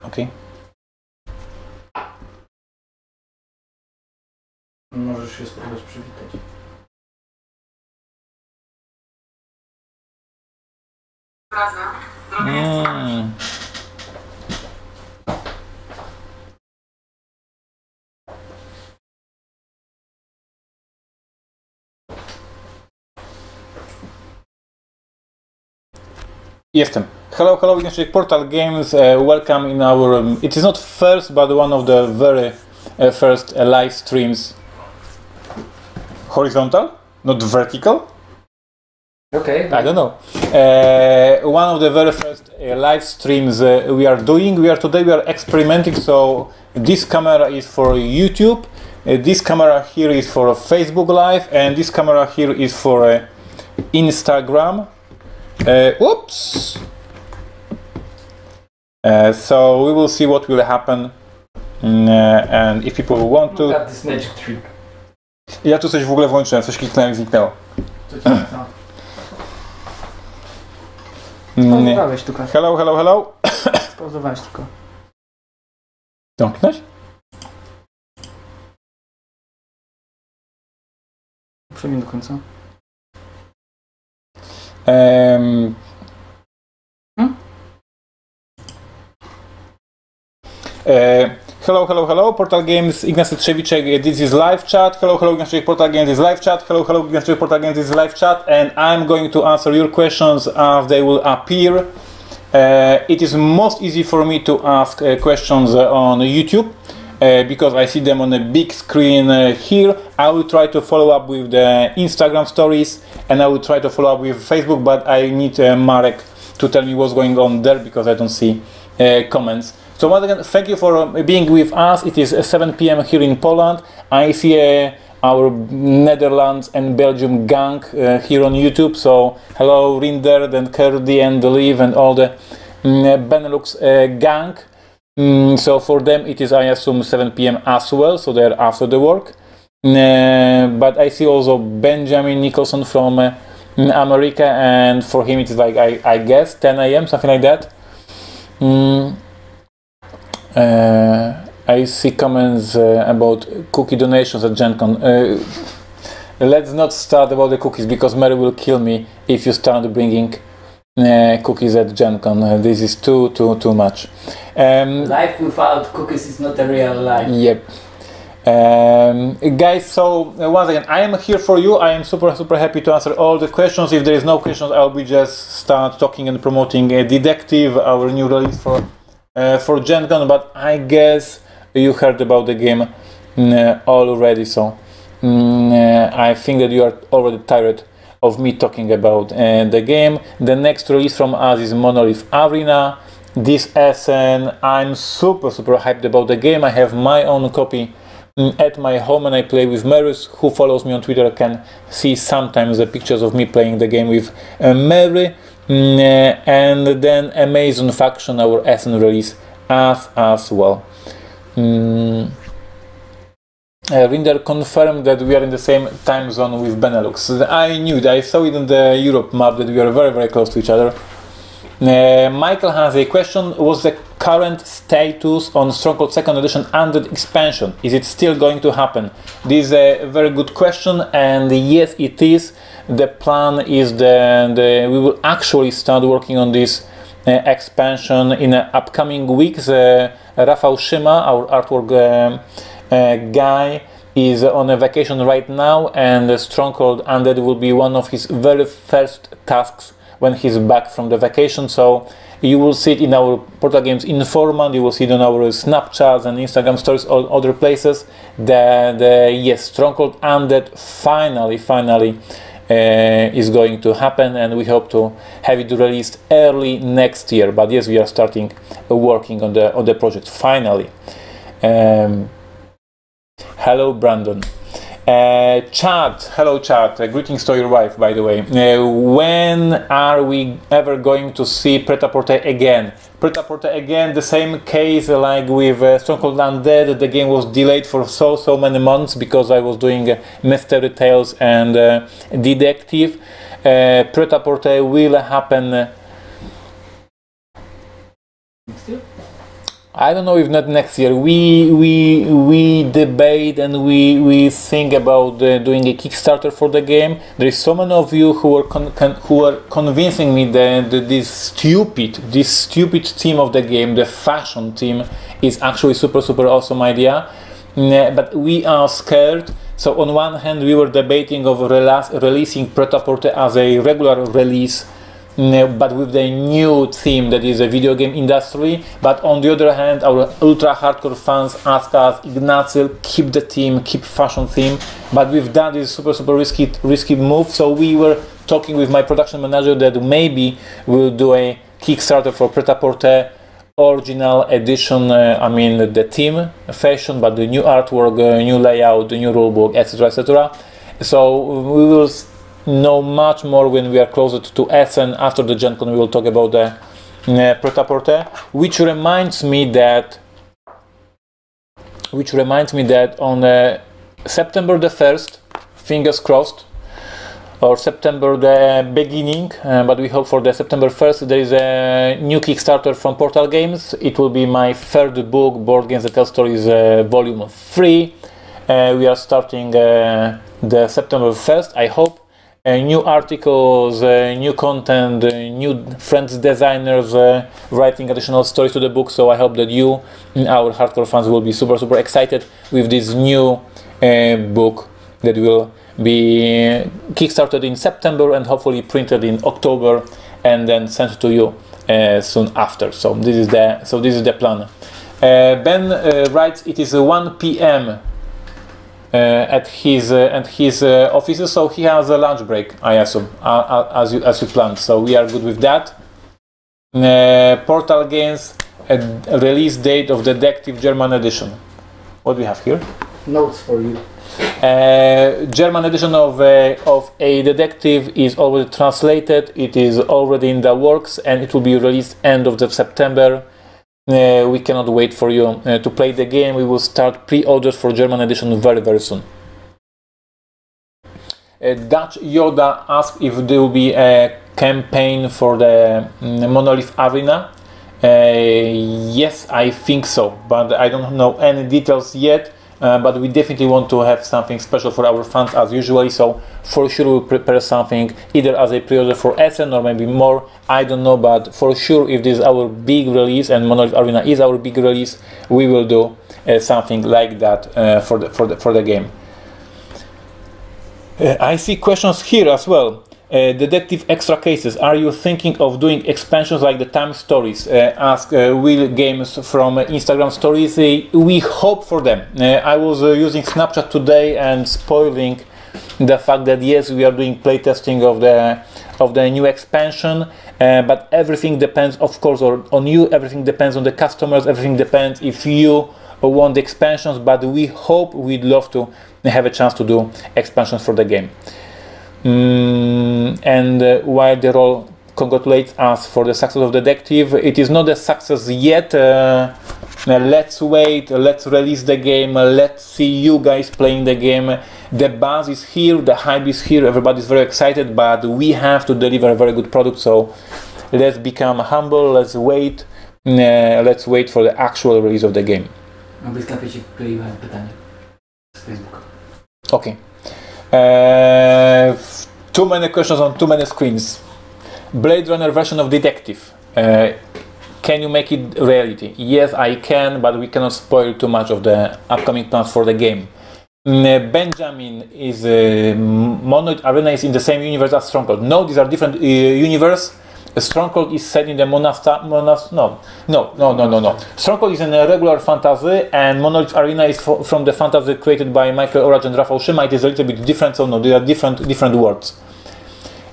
Okej. Możesz się spróbować przywitać. Jestem. Hello, IGNACY Portal Games. Welcome in our. It is not first, but one of the very first live streams. Horizontal, not vertical. Okay. I don't know. One of the very first live streams we are doing. Today we are experimenting. So this camera is for YouTube. This camera here is for Facebook Live, and this camera here is for Instagram. Oops. So we will see what will happen, and if people want to. Look at this magic trick. Ja tu coś w ogóle włączyłem, coś kliknąłem i zniknęło. Spauzowałeś tylko. Hello. Spauzowałeś tylko. Domknąć? Przejmij do końca. Hello, Portal Games, IGNACY TRZEWICZEK, this is live chat. Hello, IGNACY Portal Games, this is live chat. Hello, IGNACY Portal Games, this is live chat. And I'm going to answer your questions as they will appear. It is most easy for me to ask questions on YouTube because I see them on a big screen here. I will try to follow up with the Instagram stories and I will try to follow up with Facebook, but I need Marek to tell me what's going on there because I don't see comments. So once again, thank you for being with us. It is 7 p.m. here in Poland. I see our Netherlands and Belgium gang here on YouTube. So hello Rinder and Kerdy and Liv and all the Benelux gang. So for them it is, I assume, 7 p.m. as well. So they're after the work. But I see also Benjamin Nicholson from America, and for him it is like I guess 10 a.m. something like that. I see comments about cookie donations at GenCon. Let's not start about the cookies because Mary will kill me if you start bringing cookies at GenCon. This is too much. Life without cookies is not a real life. Yep. Guys, so once again, I am here for you. I am super happy to answer all the questions. If there is no questions, I'll be just start talking and promoting Detective, our new release for GenCon, but I guess you heard about the game already, so I think that you are already tired of me talking about the game. The next release from us is Monolith Arena. This SN, I'm super hyped about the game. I have my own copy at my home and I play with Mary's. Who follows me on Twitter can see sometimes the pictures of me playing the game with Mary. And then Amazon Faction, our SN release as well. Rinder confirmed that we are in the same time zone with Benelux. I knew it. I saw it in the Europe map that we are very close to each other. Michael has a question. What's the current status on Stronghold 2nd Edition Undead expansion? Is it still going to happen? This is a very good question, and yes, it is. The plan is that we will actually start working on this expansion in the upcoming weeks. Rafał Szyma, our artwork guy, is on a vacation right now, and Stronghold Undead will be one of his very first tasks when he's back from the vacation. So you will see it in our Portal Games Informant, you will see it on our Snapchats and Instagram stories, all other places, that yes, Stronghold Undead finally is going to happen, and we hope to have it released early next year. But yes, we are starting working on the project finally. Hello Brandon. Chat, hello chat, greetings to your wife, by the way. When are we ever going to see Pret-a-Porter again? Pret-a-Porter again, the same case like with Stronghold Undead. The game was delayed for so many months because I was doing Mystery Tales and Detective. Pret-a-Porter will happen I don't know if not next year. We debate and we think about doing a Kickstarter for the game. There is so many of you who are convincing me that this stupid theme of the game, the fashion theme, is actually super awesome idea. But we are scared. So on one hand, we were debating of releasing Pret-a-Porter as a regular release, but with the new theme that is a video game industry. But on the other hand, our ultra hardcore fans ask us, Ignacy, keep the theme, keep fashion theme. But with that is super risky move. So we were talking with my production manager that maybe we'll do a Kickstarter for Pret-a-Porter original edition. I mean the theme, fashion, but the new artwork, new layout, the new rulebook, etc. So we will know much more when we are closer to Essen. After the Gen Con we will talk about the Pret-a-Porter, which reminds me that on September the 1st, fingers crossed, or September the beginning, but we hope for the September 1st, there is a new Kickstarter from Portal Games. It will be my third book, Board Games That Tell Stories, volume 3. We are starting the September 1st, I hope. New articles, new content, new friends designers writing additional stories to the book. So I hope that you, our hardcore fans, will be super excited with this new book that will be kickstarted in September and hopefully printed in October and then sent to you soon after. So this is the plan. Ben writes it is 1 p.m. At his offices, so he has a lunch break, I assume, as you planned. So we are good with that. Portal Games, a release date of Detective German edition. What do we have here? Notes for you. German edition of a detective is already translated. It is already in the works, and it will be released end of September. We cannot wait for you to play the game. We will start pre-orders for German edition very soon. Dutch Yoda asked if there will be a campaign for the Monolith Arena. Yes, I think so, but I don't know any details yet. But we definitely want to have something special for our fans as usually, so for sure we'll prepare something either as a pre-order for Essen or maybe more, I don't know, but for sure if this is our big release and Monolith Arena is our big release, we will do something like that for the game. I see questions here as well. Detective extra cases. Are you thinking of doing expansions like the Time Stories? Ask Will Games from Instagram Stories. We hope for them. I was using Snapchat today and spoiling the fact that yes, we are doing playtesting of the new expansion, but everything depends, of course, on you. Everything depends on the customers. Everything depends if you want the expansions. But we hope, we'd love to have a chance to do expansions for the game. And while the role congratulates us for the success of Detective, it is not a success yet. Let's wait, let's release the game, let's see you guys playing the game. The buzz is here, the hype is here, everybody's very excited, but we have to deliver a very good product, so let's become humble, let's wait for the actual release of the game. Okay. Too many questions on too many screens. Blade Runner version of Detective. Can you make it reality? Yes, I can, but we cannot spoil too much of the upcoming plans for the game. Benjamin is Monolith Arena is in the same universe as Stronghold. No, these are different universe. Stronghold is set in the No. Stronghold is in a regular fantasy, and Monolith Arena is from the fantasy created by Michael Orage and Rafał Szyma. It is a little bit different, so no, they are different worlds.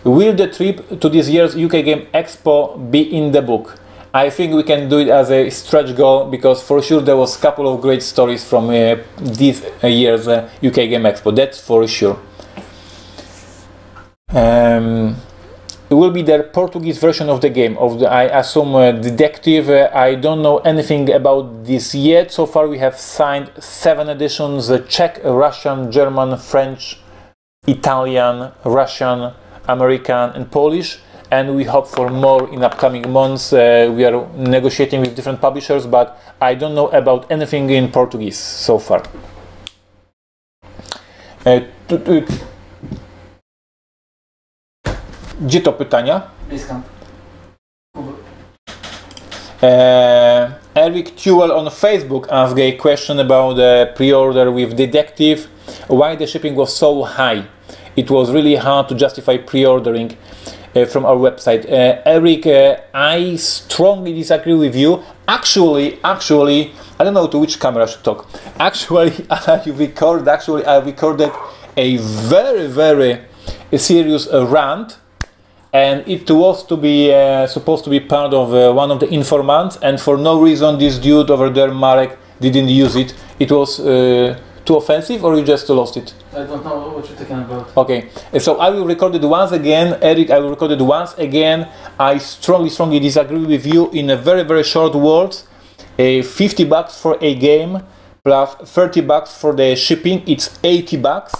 Will the trip to this year's UK Game Expo be in the book? I think we can do it as a stretch goal, because for sure there was a couple of great stories from this year's UK Game Expo. That's for sure. It will be the Portuguese version of the game, I assume, Detective. I don't know anything about this yet. So far we have signed 7 editions, Czech, Russian, German, French, Italian, Russian, American and Polish. and we hope for more in upcoming months. We are negotiating with different publishers, but I don't know about anything in Portuguese so far. Gdzie to pytania? Eric Tewell on Facebook asked a question about the pre-order with Detective. Why the shipping was so high? It was really hard to justify pre-ordering from our website. Eric, I strongly disagree with you. Actually, I don't know to which camera I should talk. Actually, I recorded a very serious rant, and it was to be supposed to be part of one of the informants, and for no reason this dude over there, Marek, didn't use it. It was too offensive, or you just lost it? I don't know what you're talking about. Okay, so I will record it once again. Eric, I will record it once again. I strongly disagree with you in a very short words. $50 for a game plus $30 for the shipping, it's $80.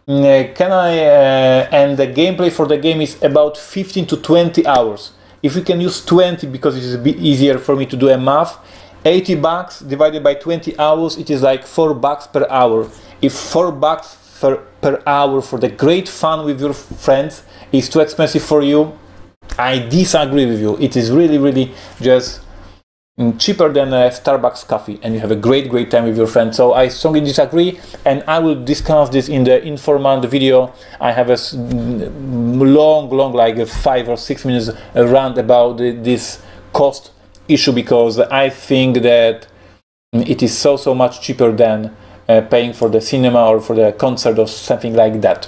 And the gameplay for the game is about 15 to 20 hours. If we can use 20 because it is a bit easier for me to do a math, $80 divided by 20 hours, it is like $4 per hour. If $4 per hour for the great fun with your friends is too expensive for you, I disagree with you. It is really just cheaper than a Starbucks coffee, and you have a great time with your friends. So I strongly disagree, and I will discuss this in the Informant video. I have a long like a 5 or 6 minutes rant about this cost issue, because I think that it is so much cheaper than paying for the cinema or for the concert or something like that.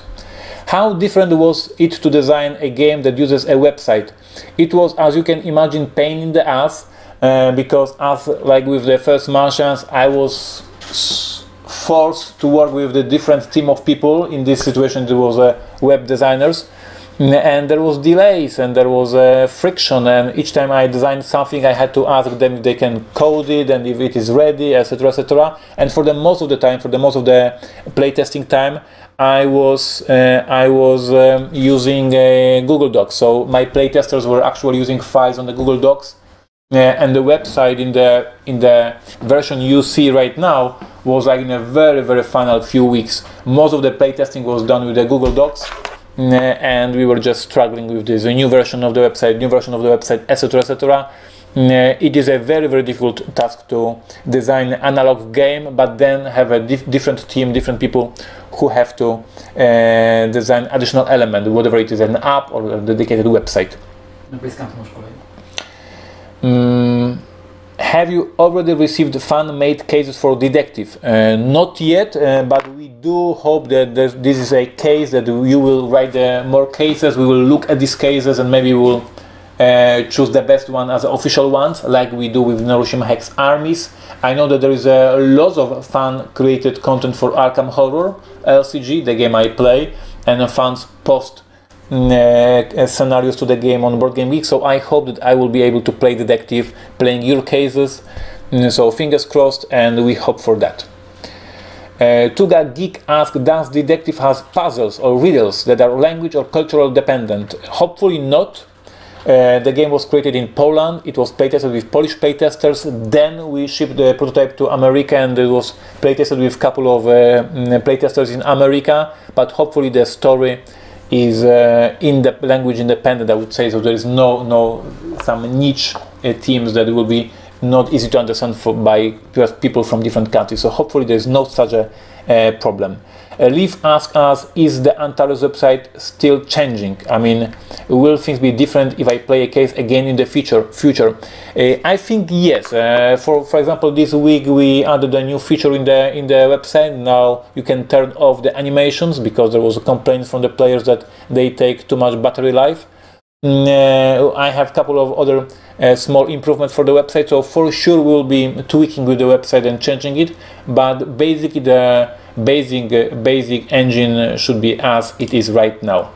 How different was it to design a game that uses a website? It was, as you can imagine, pain in the ass, because as like with the first Martians, I was forced to work with the different team of people. In this situation, there was web designers, and there was delays and there was friction, and each time I designed something I had to ask them if they can code it and if it is ready, etc. And for the most of the playtesting time, I was using Google Docs. So my playtesters were actually using files on the Google Docs, and the website in the version you see right now was like in a very final few weeks. Most of the playtesting was done with the Google Docs, and we were just struggling with this new version of the website, etc. It is a very difficult task to design an analog game, but then have a different team, different people who have to design additional element, whether it is an app or a dedicated website. Have you already received fan-made cases for Detective? Not yet, but we do hope that this is a case that you will write more cases. We will look at these cases and maybe we'll choose the best one as official ones, like we do with Hiroshima Hex Armies. I know that there is a lot of fan-created content for Arkham Horror LCG, the game I play, and fans post scenarios to the game on Board Game Geek, so I hope that I will be able to play Detective playing your cases, so fingers crossed, and we hope for that. Tuga Geek asked, does Detective has puzzles or riddles that are language or cultural dependent? Hopefully not. The game was created in Poland, it was playtested with Polish playtesters, then we shipped the prototype to America and it was playtested with a couple of playtesters in America, but hopefully the story is in the language independent, I would say, so there is no some niche themes that will be not easy to understand by people from different countries, so hopefully there is no such a problem. Leaf asks us, is the Antares website still changing? I mean, will things be different if I play a case again in the future? I think yes. For example, this week we added a new feature in the website. Now you can turn off the animations because there was a complaint from the players that they take too much battery life. I have a couple of other small improvements for the website, so for sure we'll be tweaking with the website and changing it, but basically the basic engine should be as it is right now.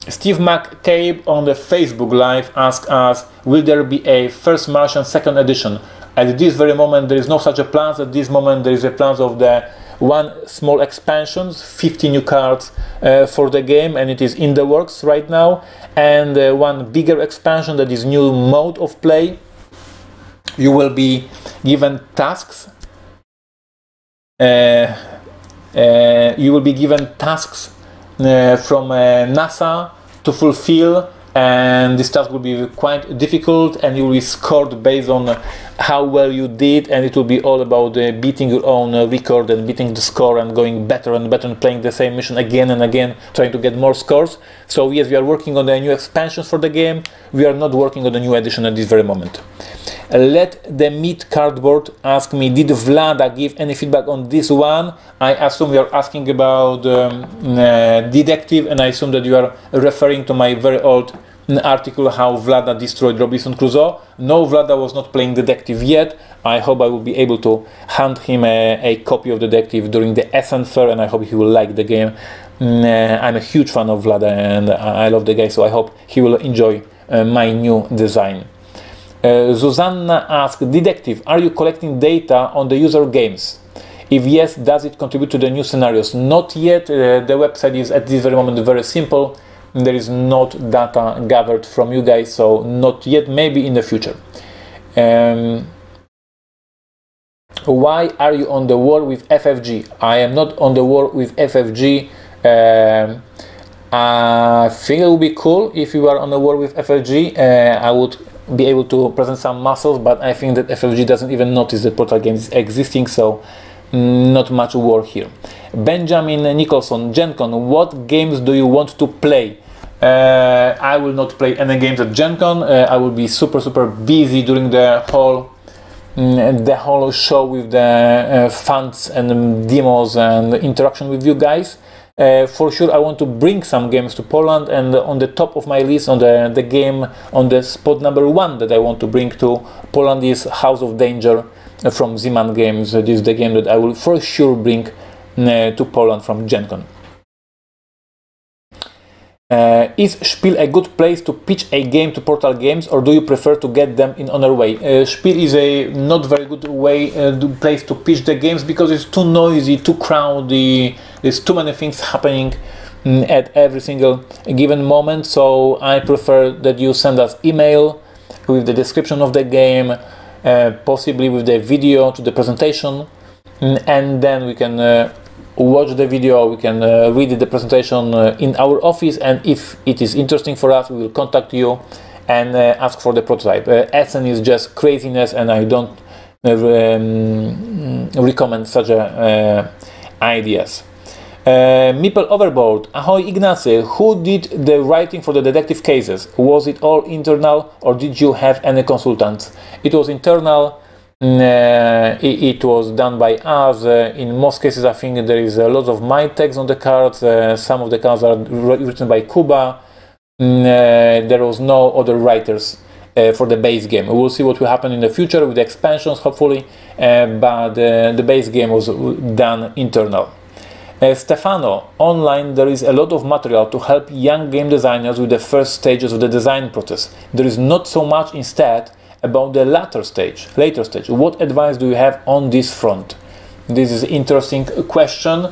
Steve McCabe on the Facebook Live asked us, will there be a First Martian second edition? At this very moment there is no such a plan. At this moment there is a plan of the one small expansion, 50 new cards for the game, and it is in the works right now, and one bigger expansion that is new mode of play. You will be given tasks. You will be given tasks from NASA to fulfill, and this task will be quite difficult, and you will be scored based on how well you did, and it will be all about beating your own record and beating the score and going better and better and playing the same mission again and again, trying to get more scores. So yes, we are working on the new expansions for the game. We are not working on the new edition at this very moment. Let the Meat Cardboard ask me, did Vlada give any feedback on this one? I assume you are asking about Detective, and I assume that you are referring to my very old article, how Vlada destroyed Robinson Crusoe. No, Vlada was not playing Detective yet. I hope I will be able to hand him a copy of Detective during the Essen Fair, and I hope he will like the game. I'm a huge fan of Vlada, and I love the guy, so I hope he will enjoy my new design. Zuzanna asked, Detective, are you collecting data on the user games? If yes, does it contribute to the new scenarios? Not yet. The website is at this very moment very simple. There is not data gathered from you guys, so not yet, maybe in the future. Why are you on the war with FFG? I am not on the war with FFG. I think it would be cool if you are on the war with FFG. I would be able to present some muscles, but I think that FFG doesn't even notice that Portal Games is existing, so not much war here. Benjamin Nicholson, Gen Con, what games do you want to play? I will not play any games at Gen Con. I will be super busy during the whole show with the funds and demos and interaction with you guys. For sure, I want to bring some games to Poland, and on the top of my list, on the game on the spot number 1 that I want to bring to Poland is House of Danger from Ziman Games. This is the game that I will for sure bring to Poland from Gen Con. Is Spiel a good place to pitch a game to Portal Games, or do you prefer to get them in other way? Spiel is a not very good place to pitch the games because it's too noisy, too crowded, there's too many things happening at every single given moment, so I prefer that you send us email with the description of the game, possibly with the video to the presentation, and then we can watch the video, we can read the presentation in our office, and if it is interesting for us, we will contact you and ask for the prototype. Essen is just craziness, and I don't recommend such ideas. Meeple Overboard, ahoy Ignacy, who did the writing for the detective cases? Was it all internal, or did you have any consultants? It was internal. It was done by us. In most cases, I think there is a lot of my text on the cards. Some of the cards are written by Kuba. There was no other writers for the base game. We'll see what will happen in the future with the expansions, hopefully, but the base game was done internal. Stefano, online there is a lot of material to help young game designers with the first stages of the design process. There is not so much instead about the later stage. What advice do you have on this front? This is an interesting question.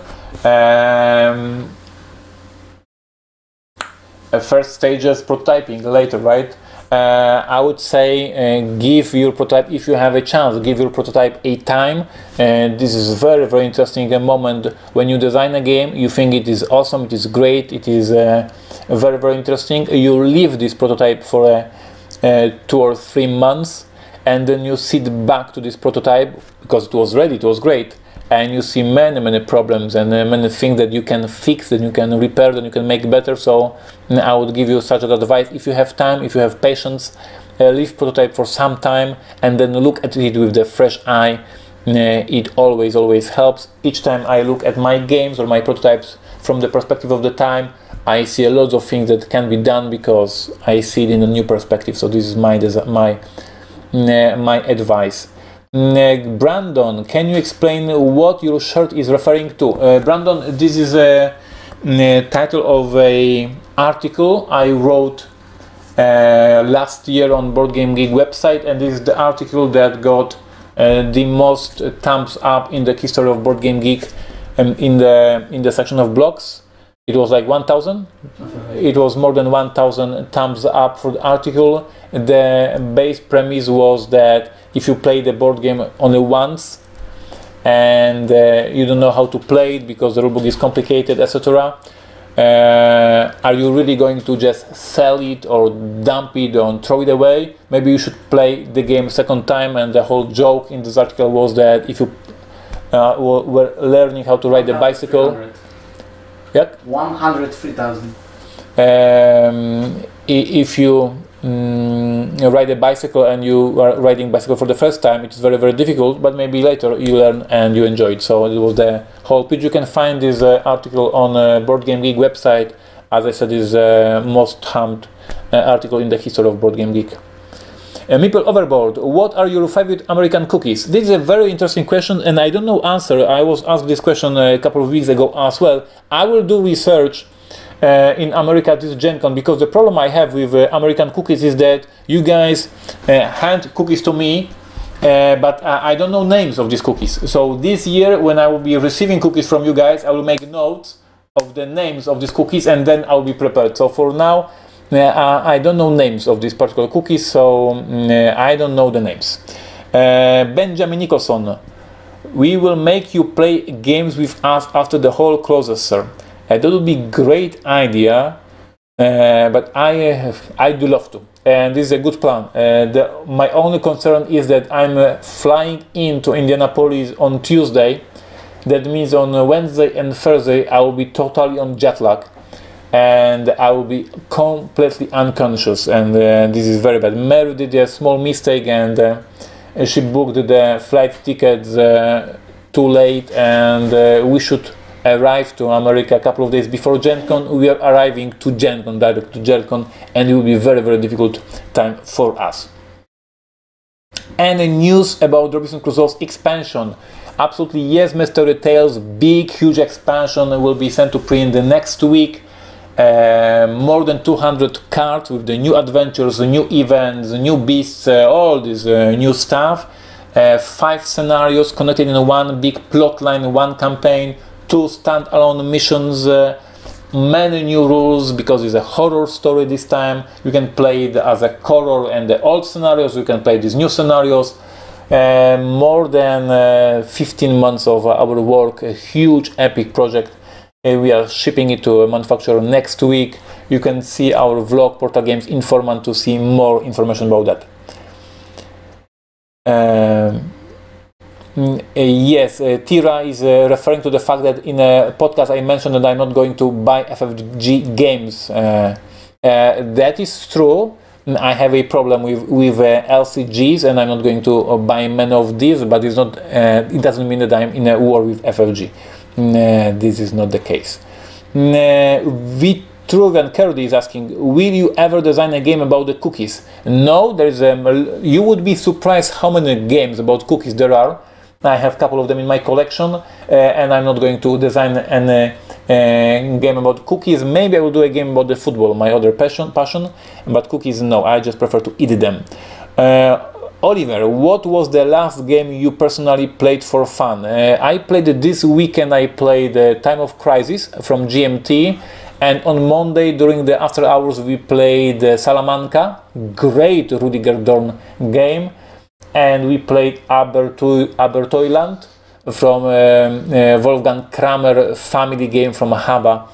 First stages, prototyping later, right? I would say give your prototype, if you have a chance, give your prototype a time. This is very interesting moment when you design a game. You think it is awesome, it is great, it is very interesting. You leave this prototype for 2 or 3 months, and then you sit back to this prototype because it was ready, it was great, and you see many problems and many things that you can fix, that you can repair, that you can make better. So I would give you such an advice: if you have time, if you have patience, leave prototype for some time and then look at it with the fresh eye. It always helps. Each time I look at my games or my prototypes from the perspective of the time, I see a lot of things that can be done because I see it in a new perspective. So this is my advice. Brandon, can you explain what your shirt is referring to? Brandon, this is a title of an article I wrote last year on Board Game Geek website, and this is the article that got the most thumbs up in the Kickstarter of Board Game Geek. in the section of blogs. It was like 1,000. It was more than 1,000 thumbs up for the article. The base premise was that if you play the board game only once and you don't know how to play it because the rulebook is complicated, etc., are you really going to just sell it or dump it or throw it away? Maybe you should play the game second time. And the whole joke in this article was that if you were learning how to ride the bicycle, 103,000. If you ride a bicycle and you are riding bicycle for the first time, it's very, very difficult, but maybe later you learn and you enjoy it. So it was the whole pitch. You can find this article on Board Game Geek website. As I said, is most thumbed article in the history of Board Game Geek. Meeple Overboard, what are your favorite American cookies? This is a very interesting question and I don't know answer. I was asked this question a couple of weeks ago as well. I will do research in America this Gen Con, because the problem I have with American cookies is that you guys hand cookies to me, but I don't know names of these cookies. So this year when I will be receiving cookies from you guys, I will make notes of the names of these cookies and then I'll be prepared. So for now, I don't know names of these particular cookies, so I don't know the names. Benjamin Nicholson, we will make you play games with us after the hall closes, sir. That would be great idea, but I do love to, and this is a good plan. My only concern is that I'm flying into Indianapolis on Tuesday. That means on Wednesday and Thursday I will be totally on jet lag. And I will be completely unconscious, and this is very bad. Mary did a small mistake, and she booked the flight tickets too late, and we should arrive to America a couple of days before Gen Con. We are arriving to Gen Con, direct to Gen Con, and it will be very, very difficult time for us. Any news about Robinson Crusoe's expansion? Absolutely yes, Mystery Tales, big, huge expansion will be sent to print the next week. More than 200 cards with the new adventures, the new events, the new beasts, all this new stuff. 5 scenarios connected in one big plot line, one campaign, 2 standalone missions, many new rules because it's a horror story this time. You can play it as a horror and the old scenarios, you can play these new scenarios. More than 15 months of our work, a huge epic project. We are shipping it to a manufacturer next week. You can see our vlog, Portal Games Informant, to see more information about that. Yes, Tira is referring to the fact that in a podcast I mentioned that I'm not going to buy FFG games. That is true. I have a problem with LCGs, and I'm not going to buy many of these, but it's not. It doesn't mean that I'm in a war with FFG. This is not the case. Vitruvian Kerdy is asking, will you ever design a game about the cookies? No, there's you would be surprised how many games about cookies there are. I have a couple of them in my collection, and I'm not going to design any game about cookies. Maybe I will do a game about the football, my other passion, but cookies, no, I just prefer to eat them. Oliver, what was the last game you personally played for fun? I played it this weekend. I played Time of Crisis from GMT, and on Monday during the after hours we played Salamanca, great Rudiger Dorn game, and we played Abertoyland from Wolfgang Kramer family game from Haba,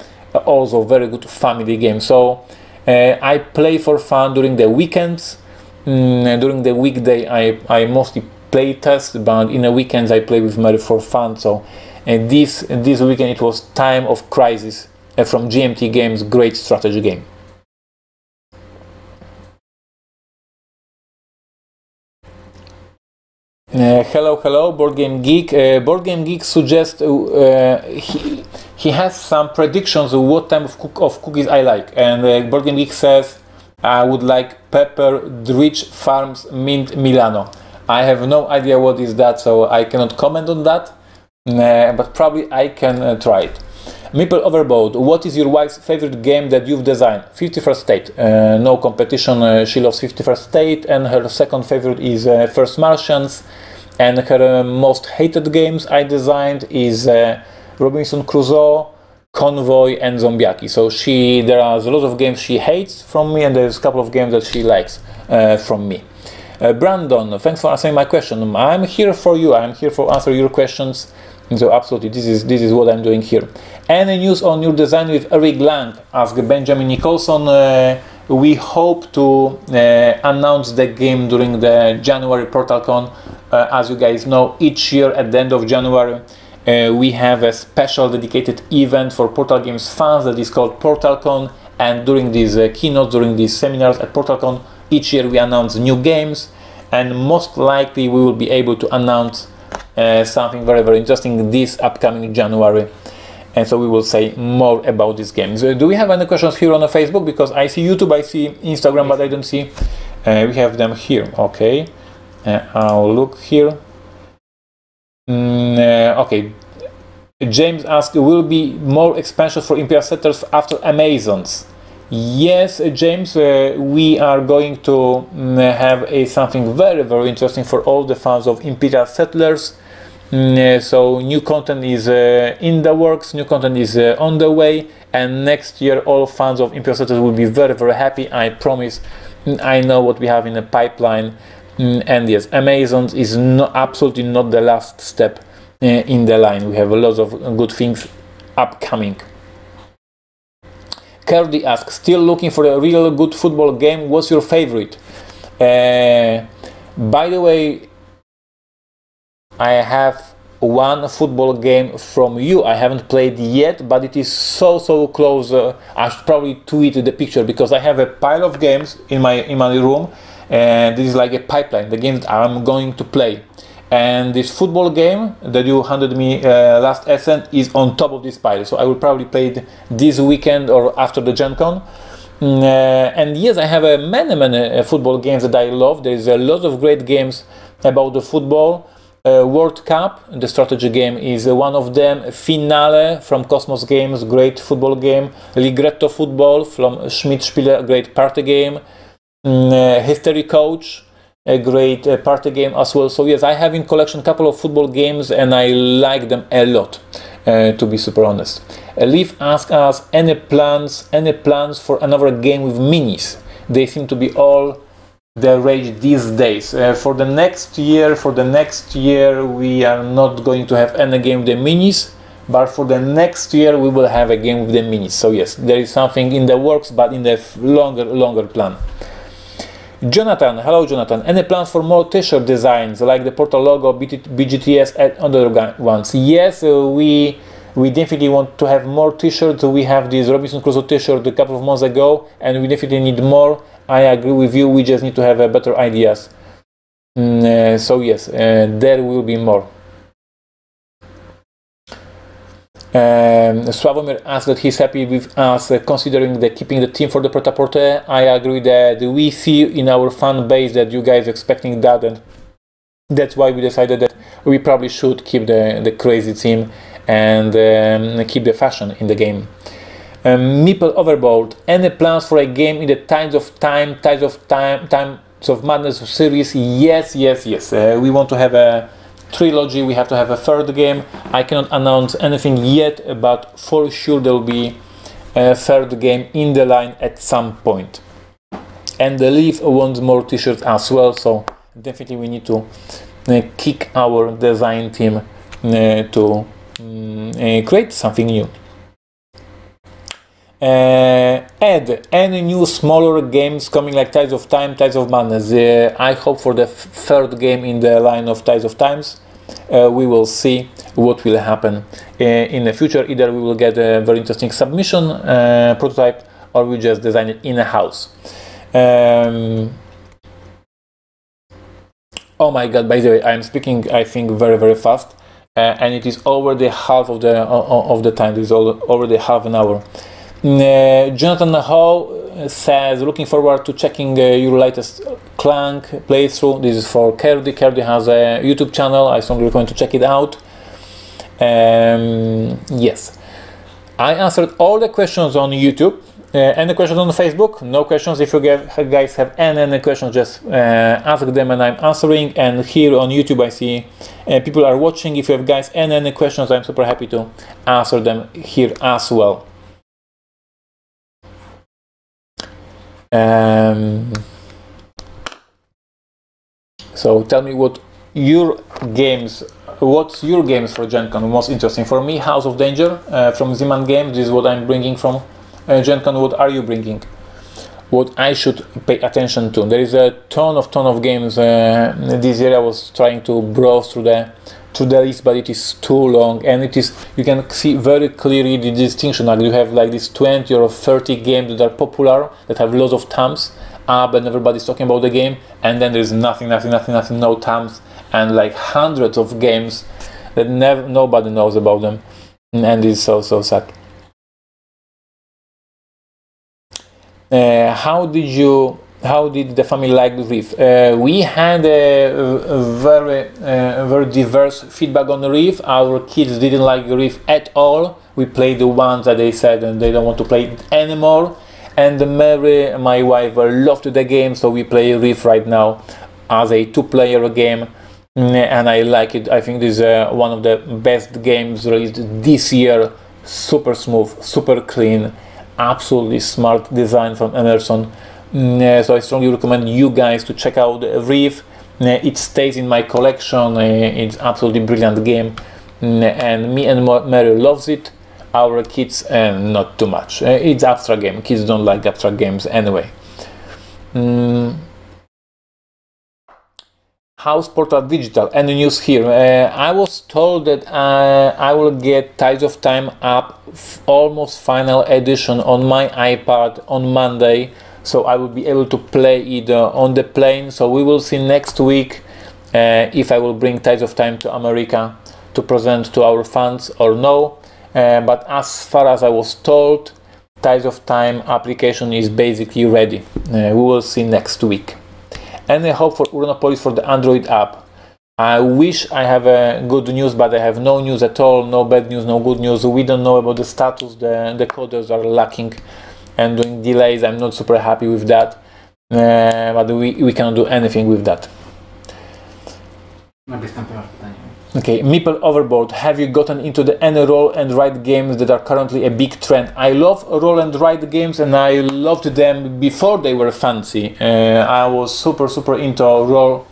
also very good family game. So I play for fun during the weekends. During the weekday I mostly play test, but in the weekends I play with Mary for fun. So this weekend it was Time of Crisis from GMT Games, great strategy game. Hello, Board Game Geek. Board Game Geek suggests he has some predictions of what type of cookies I like, and Board Game Geek says I would like Pepper Rich Farms Mint Milano. I have no idea what is that, so I cannot comment on that, but probably I can try it. Meeple Overboard, what is your wife's favorite game that you've designed? 51st State. No competition, she loves 51st State, and her second favorite is First Martians, and her most hated games I designed is Robinson Crusoe, Convoy, and Zombiaki. So there are a lot of games she hates from me, and there's a couple of games that she likes from me. Brandon, thanks for answering my question. I'm here for you. I'm here for answer your questions. So absolutely, this is what I'm doing here. Any news on your design with Eric Lang? Asked Benjamin Nicholson. We hope to announce the game during the January PortalCon. As you guys know, each year at the end of January we have a special dedicated event for Portal Games fans that is called PortalCon, and during these keynotes, during these seminars at PortalCon, each year we announce new games, and most likely we will be able to announce something very, very interesting this upcoming January. And so we will say more about these games. Do we have any questions here on the Facebook? Because I see YouTube, I see Instagram, but I don't see. We have them here. Okay, I'll look here. Okay. James asked, will be more expansion for Imperial Settlers after Amazons? Yes, James, we are going to have something very, very interesting for all the fans of Imperial Settlers. So new content is in the works, new content is on the way, and next year all fans of Imperial Settlers will be very, very happy, I promise. I know what we have in the pipeline, and yes, Amazons is absolutely not the last step in the line. We have lots of good things upcoming. Kerdy asks, still looking for a real good football game, what's your favorite? By the way, I have one football game from you. I haven't played yet, but it is so close. I should probably tweet the picture, because I have a pile of games in my room, and this is like a pipeline, the games I'm going to play. And this football game that you handed me last Essen is on top of this pile. So I will probably play it this weekend or after the Gen Con. And yes, I have many football games that I love. There is a lot of great games about the football. World Cup, the strategy game, is one of them. Finale from Cosmos Games, great football game. Ligretto Football from Schmidt Spiele, great party game. History Coach, a great party game as well. So yes, I have in collection a couple of football games, and I like them a lot, to be super honest. Leaf asks us, any plans for another game with minis? They seem to be all the rage these days. For the next year, we are not going to have any game with the minis, but for the next year we will have a game with the minis. So yes, there is something in the works, but in the longer plan. Jonathan, hello Jonathan. Any plans for more t-shirt designs like the Portal logo, BGTS, and other ones? Yes, we definitely want to have more t-shirts. We have this Robinson Crusoe t-shirt a couple of months ago, and we definitely need more. I agree with you, we just need to have better ideas. So yes, there will be more. Sławomir asked that he's happy with us considering keeping the team for the Prêt-à-Porter. I agree that we see in our fan base that you guys expecting that, and that's why we decided that we probably should keep the crazy team and keep the fashion in the game. Meeple Overboard, any plans for a game in the Tides of Madness series? Yes. We want to have a trilogy, we have to have a third game. I cannot announce anything yet, but for sure there will be a third game in the line at some point. And the Leaf wants more t-shirts as well, so definitely we need to kick our design team to create something new. Ed, any new smaller games coming like Tides of Time, Tides of Madness? I hope for the third game in the line of Tides of Times. We will see what will happen in the future. Either we will get a very interesting submission prototype, or we just design it in a house. Oh my god, by the way, I am speaking, I think, very fast, and it is over the half of the time. It is already half an hour. Jonathan Ho says, looking forward to checking your latest Clank playthrough. This is for Kerdy. Kerdy has a YouTube channel. I strongly recommend to check it out. Yes, I answered all the questions on YouTube. Any questions on Facebook? No questions. If you guys have any questions, just ask them and I'm answering. And here on YouTube I see people are watching. If you have guys any questions, I'm super happy to answer them here as well. So tell me what's your games for Gen Con most interesting. For me, House of Danger from Zeman Games. This is what I'm bringing from Gen Con. What are you bringing? What I should pay attention to? There is a ton of games this year. I was trying to browse through the list, but it is too long, and it is, you can see very clearly the distinction. Like you have like these 20 or 30 games that are popular, that have lots of thumbs up, and everybody's talking about the game, and then there's nothing, no thumbs, and like hundreds of games that nobody knows about them, and it's so sad. How did the family like the Reef? We had a very diverse feedback on the Reef. Our kids didn't like the Reef at all. We played the ones that they said and they don't want to play it anymore. And Mary, my wife, loved the game, so we play Reef right now as a 2-player game, and I like it. I think this is one of the best games released this year. Super smooth, super clean, absolutely smart design from Emerson. So I strongly recommend you guys to check out Reef. It stays in my collection. It's absolutely brilliant game, and me and Mary loves it. Our kids not too much. It's abstract game. Kids don't like abstract games anyway. House Portal Digital. Any news here? I was told that I will get Tides of Time up almost final edition on my iPad on Monday. So I will be able to play it on the plane. So we will see next week if I will bring Tides of Time to America to present to our fans or no. But as far as I was told, Tides of Time application is basically ready. We will see next week. Any hope for Uronopolis for the Android app? I wish I have good news, but I have no news at all. No bad news, no good news. We don't know about the status. The coders are lacking and doing delays. I'm not super happy with that, but we cannot do anything with that. Okay, Meeple Overboard. Have you gotten into any roll and write games that are currently a big trend? I love roll and write games, and I loved them before they were fancy. I was super into roll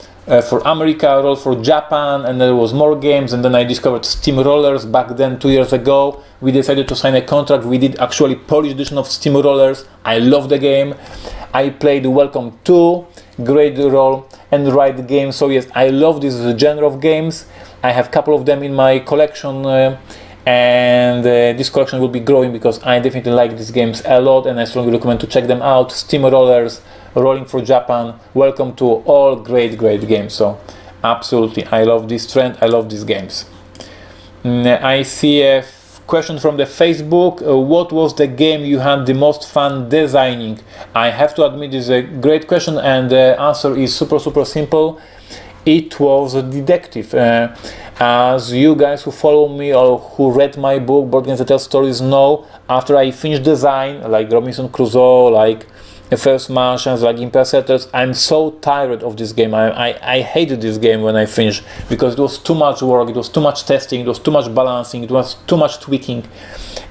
for America, roll for Japan, and there was more games, and then I discovered Steamrollers back then 2 years ago. We decided to sign a contract. We did actually Polish edition of Steamrollers. I love the game. I played Welcome 2, great roll and write games. So yes, I love this genre of games. I have a couple of them in my collection, and this collection will be growing because I definitely like these games a lot, and I strongly recommend to check them out. Steamrollers, Rolling for Japan, Welcome to, all great games. So absolutely, I love this trend, I love these games. I see a question from the Facebook. What was the game you had the most fun designing? I have to admit, this is a great question, and the answer is super simple. It was a detective. As you guys who follow me or who read my book, Board Games That Tell Stories, know, after I finished design, like Robinson Crusoe, like The First Martians, like Imperial Settlers, I'm so tired of this game. I hated this game when I finished, because it was too much work, it was too much testing, it was too much balancing, it was too much tweaking,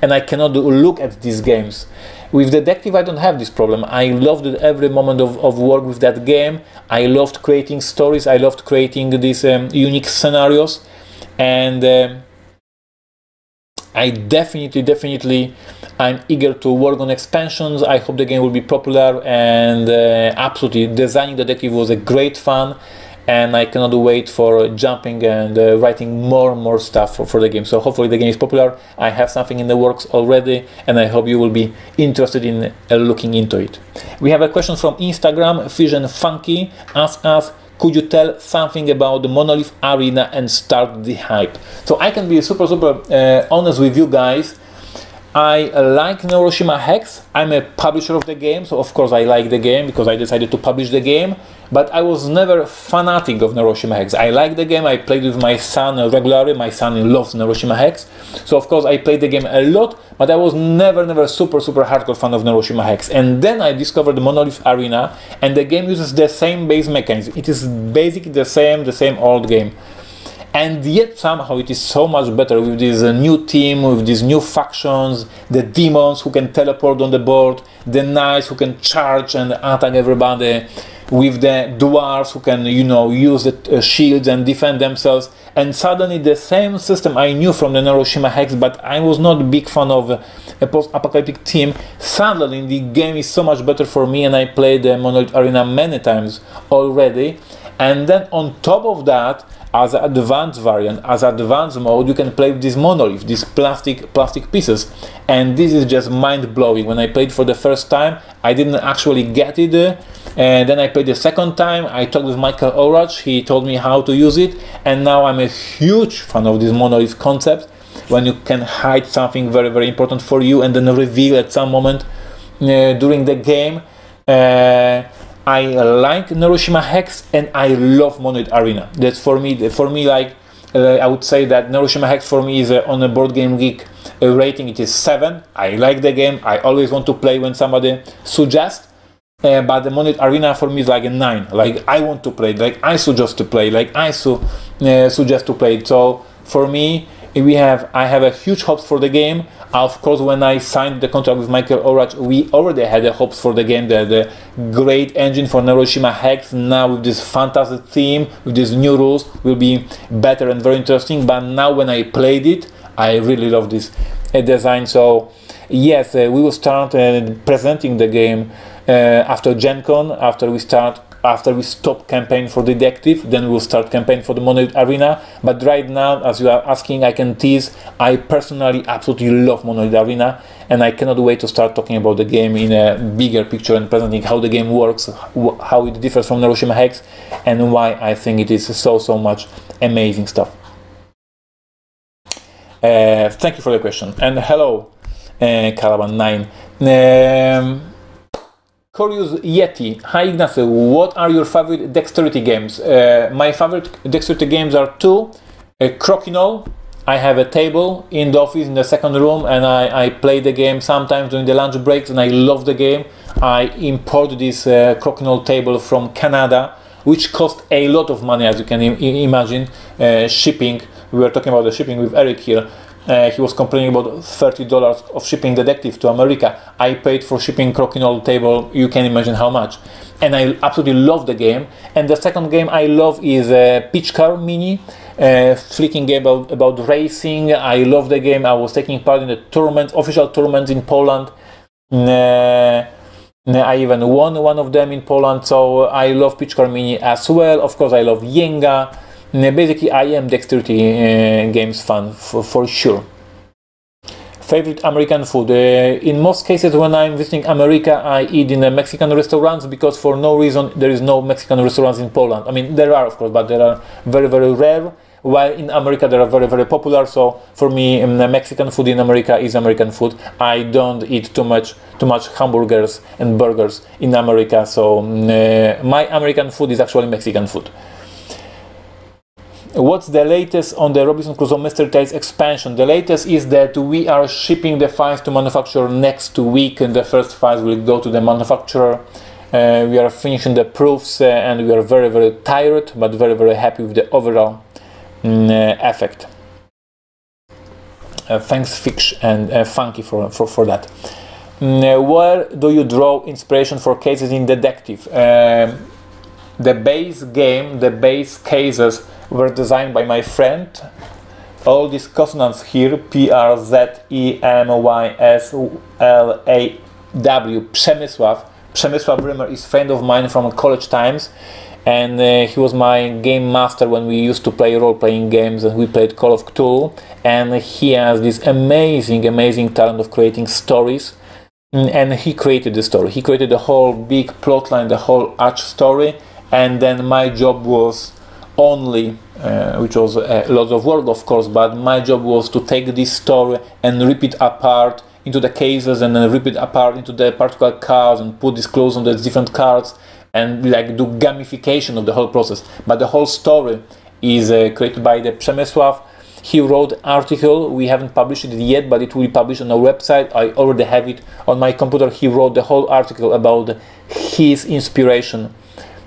and I cannot look at these games. With Detective, I don't have this problem. I loved every moment of work with that game. I loved creating stories. I loved creating these unique scenarios. And I definitely, I'm eager to work on expansions. I hope the game will be popular. And absolutely, designing Detective was a great fun. And I cannot wait for jumping and writing more stuff for the game. So hopefully the game is popular. I have something in the works already, and I hope you will be interested in looking into it. We have a question from Instagram. Vision Funky asks us, could you tell something about the Monolith Arena and start the hype? So I can be super honest with you guys. I like Neuroshima Hex. I'm a publisher of the game, so of course I like the game because I decided to publish the game. but I was never fanatic of Neuroshima Hex. I like the game, I played with my son regularly, my son loves Neuroshima Hex, so of course I played the game a lot, but I was never super hardcore fan of Neuroshima Hex. And then I discovered Monolith Arena, and the game uses the same base mechanism. It is basically the same old game. And yet somehow it is so much better with this new team, with these new factions, the demons who can teleport on the board, the knights who can charge and attack everybody, with the dwarves who can, you know, use the shields and defend themselves. And suddenly the same system I knew from the Neuroshima Hex, but I was not a big fan of a post-apocalyptic team. Suddenly the game is so much better for me, and I played the Monolith Arena many times already. And then on top of that, as an advanced variant, as advanced mode, you can play with this monolith, these plastic pieces, and this is just mind-blowing. When I played for the first time, I didn't actually get it, and then I played the second time. I talked with Michael Orach, he told me how to use it, and now I'm a huge fan of this monolith concept, when you can hide something very important for you and then reveal at some moment during the game. I like Neuroshima Hex, and I love Monolith Arena. That's for me like, I would say that Neuroshima Hex for me is on a Board Game Geek rating, it is 7. I like the game, I always want to play when somebody suggests, but the Monolith Arena for me is like a 9. Like, I want to play, like I suggest to play, like I suggest to play. So for me, I have a huge hopes for the game. Of course, when I signed the contract with Michael Orach, we already had the hopes for the game, the great engine for Neuroshima Hex. Now with this fantastic theme, with these new rules, will be better and very interesting. But now when I played it, I really love this design. So yes, we will start presenting the game after Gen Con, after we stop campaign for Detective, then we'll start campaign for the Monolith Arena. But right now, as you are asking, I can tease, I personally absolutely love Monolith Arena, and I cannot wait to start talking about the game in a bigger picture and presenting how the game works, how it differs from Neuroshima Hex, and why I think it is so much amazing stuff. Thank you for the question, and hello, Caravan9. Curious Yeti, hi Ignacy, what are your favorite Dexterity games? My favorite Dexterity games are 2. Crokinole, I have a table in the office in the second room, and I play the game sometimes during the lunch breaks, and I love the game. I imported this Crokinole table from Canada, which cost a lot of money, as you can imagine. Shipping, we were talking about the shipping with Eric here. He was complaining about $30 of shipping Detective to America. I paid for shipping Crokinole table, you can imagine how much. And I absolutely love the game. And the second game I love is Pitch Car Mini, flicking game about racing. I love the game. I was taking part in the tournament, official tournaments in Poland. I even won one of them in Poland, so I love Pitch Car Mini as well. Of course, I love Jenga. Basically, I am Dexterity games fan for sure. Favorite American food? In most cases, when I'm visiting America, I eat in Mexican restaurants, because for no reason there is no Mexican restaurants in Poland. I mean, there are, of course, but they are very rare. While in America they are very popular. So for me, Mexican food in America is American food. I don't eat too much hamburgers and burgers in America. So my American food is actually Mexican food. What's the latest on the Robinson Crusoe Mystery Tales expansion? The latest is that we are shipping the files to manufacturer next week, and the first files will go to the manufacturer. We are finishing the proofs, and we are very tired, but very happy with the overall effect. Thanks Fix and Funky for that. Where do you draw inspiration for cases in Detective? The base game, the base cases were designed by my friend. All these consonants here, P-R-Z-E-M-Y-S-L-A-W, Przemysław Rimmer is a friend of mine from college times, and he was my game master when we used to play role-playing games, and we played Call of Cthulhu, and he has this amazing talent of creating stories, and he created the story. He created the whole big plotline, the whole arch story, and then my job was only, which was a lot of work of course, but my job was to take this story and rip it apart into the cases, and then rip it apart into the particular cards, and put these clues on the different cards, and like do gamification of the whole process. But the whole story is created by the Przemysław. He wrote an article. We haven't published it yet, but it will be published on our website. I already have it on my computer. He wrote the whole article about his inspiration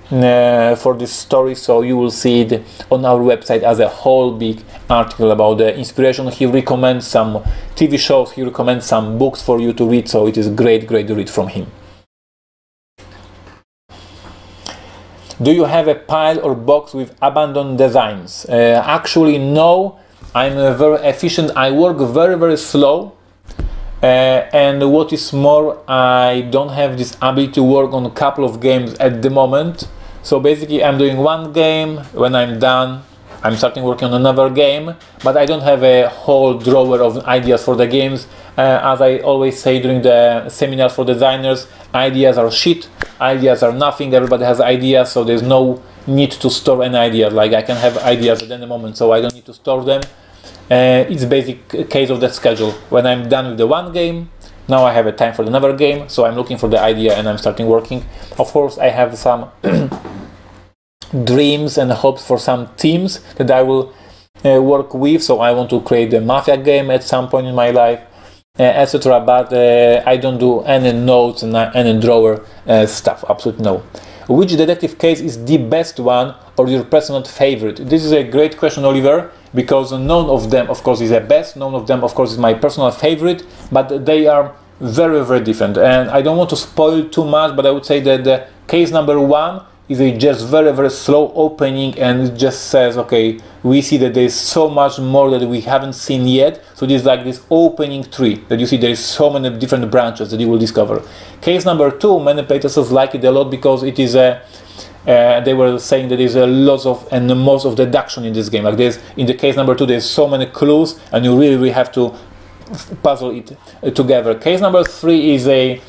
for this story, so you will see it on our website as a whole big article about the inspiration. He recommends some TV shows, he recommends some books for you to read, so it is great read from him. Do you have a pile or box with abandoned designs? Actually no, I'm very efficient. I work very slow, and what is more, I don't have this ability to work on a couple of games at the moment. So basically I'm doing one game, when I'm done I'm starting working on another game, but I don't have a whole drawer of ideas for the games. As I always say during the seminars for designers, ideas are shit, ideas are nothing, everybody has ideas, so there's no need to store any ideas. Like I can have ideas at any moment, so I don't need to store them. It's basic case of the schedule. When I'm done with the one game, now I have a time for another game, so I'm looking for the idea and I'm starting working. Of course I have some dreams and hopes for some teams that I will work with, so I want to create a Mafia game at some point in my life, etc. But I don't do any notes and any drawer stuff, absolutely no. Which detective case is the best one or your personal favorite? This is a great question, Oliver, because none of them of course is the best, none of them of course is my personal favorite, but they are very different, and I don't want to spoil too much, but I would say that the case number one is a just very slow opening, and it just says, okay, we see that there is so much more that we haven't seen yet. So it is like this opening tree that you see there is so many different branches that you will discover. Case number two, many playtesters like it a lot because it is a they were saying that there's a lot of and most of deduction in this game. Like there's in the case number two, there's so many clues, and you really have to puzzle it together. Case number three is a